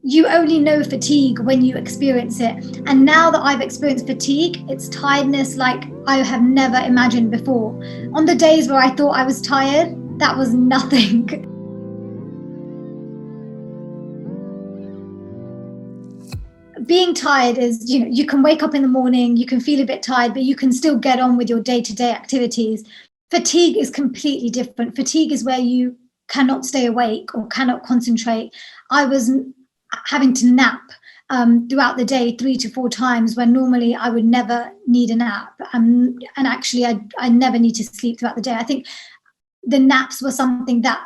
You only know fatigue when you experience it. And now that I've experienced fatigue, it's tiredness like I have never imagined before. On the days where I thought I was tired, that was nothing. Being tired is, you can wake up in the morning, you can feel a bit tired, but you can still get on with your day-to-day activities. Fatigue is completely different. Fatigue is where you cannot stay awake or cannot concentrate. I was having to nap throughout the day 3 to 4 times when normally I would never need a nap. And actually, I never need to sleep throughout the day. I think the naps were something that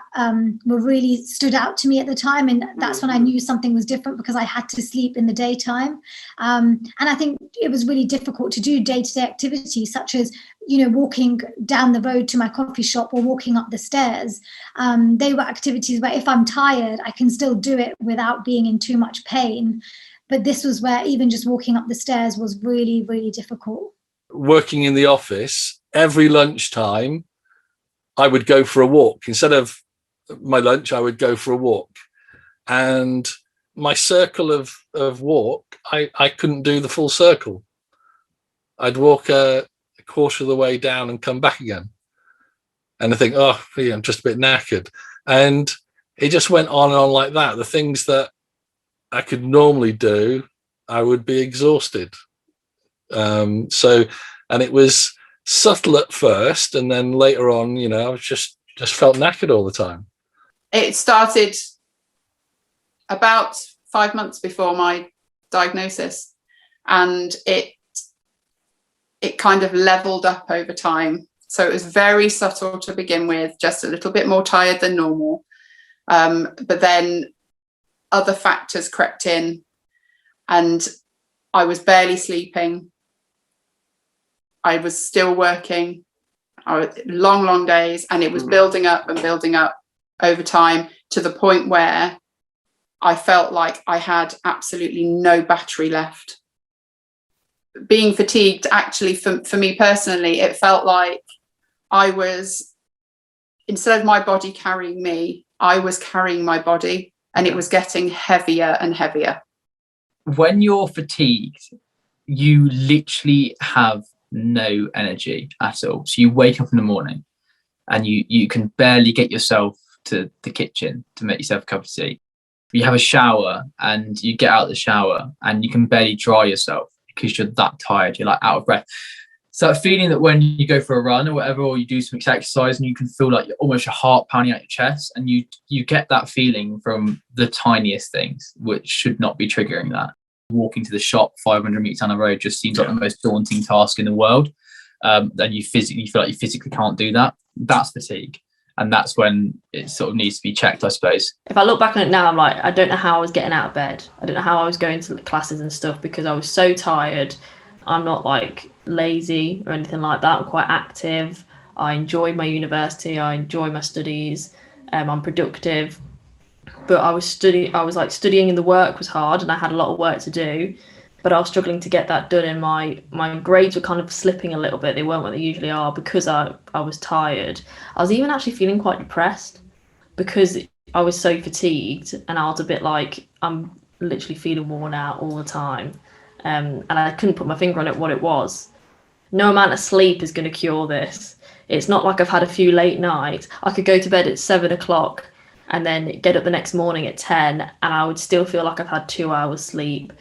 were really stood out to me at the time, and that's when I knew something was different, because I had to sleep in the daytime. And I think it was really difficult to do day-to-day activities such as walking down the road to my coffee shop or walking up the stairs. They were activities where if I'm tired, I can still do it without being in too much pain. But this was where even just walking up the stairs was really, really difficult. Working in the office, every lunchtime, I would go for a walk. Instead of my lunch, I would go for a walk. And my circle of walk, I couldn't do the full circle. I'd walk a quarter of the way down and come back again. And I think, I'm just a bit knackered. And it just went on and on like that. The things that I could normally do, I would be exhausted. And it was subtle at first, and then later on, I was just felt knackered all the time. It started about 5 months before my diagnosis, and it kind of leveled up over time. So it was very subtle to begin with, just a little bit more tired than normal. But then other factors crept in, and I was barely sleeping. I was still working, long days, and it was building up over time, to the point where I felt like I had absolutely no battery left. Being fatigued, actually, for me personally, it felt like I was, instead of my body carrying me, I was carrying my body, and it was getting heavier and heavier. When you're fatigued, you literally have no energy at all. So you wake up in the morning and you can barely get yourself to the kitchen to make yourself a cup of tea. You have a shower and you get out of the shower and you can barely dry yourself because you're that tired. You're like out of breath. So that feeling that when you go for a run or whatever, or you do some exercise and you can feel like almost your heart pounding out your chest, and you get that feeling from the tiniest things, which should not be triggering that. Walking to the shop 500 meters down the road just seems like the most daunting task in the world. Then you feel like you physically can't do that. That's fatigue. And that's when it sort of needs to be checked, I suppose. If I look back on it now, I'm like, I don't know how I was getting out of bed. I don't know how I was going to classes and stuff, because I was so tired. I'm not like lazy or anything like that. I'm quite active. I enjoy my university. I enjoy my studies. I'm productive. But I was studying, and the work was hard, and I had a lot of work to do, but I was struggling to get that done, and my grades were kind of slipping a little bit. They weren't what they usually are, because I was tired. I was even actually feeling quite depressed because I was so fatigued, and I was a bit like, I'm literally feeling worn out all the time. And I couldn't put my finger on it what it was. No amount of sleep is going to cure this. It's not like I've had a few late nights. I could go to bed at 7 o'clock and then get up the next morning at 10, and I would still feel like I've had 2 hours sleep.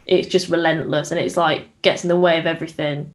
It's just relentless, and it's like gets in the way of everything.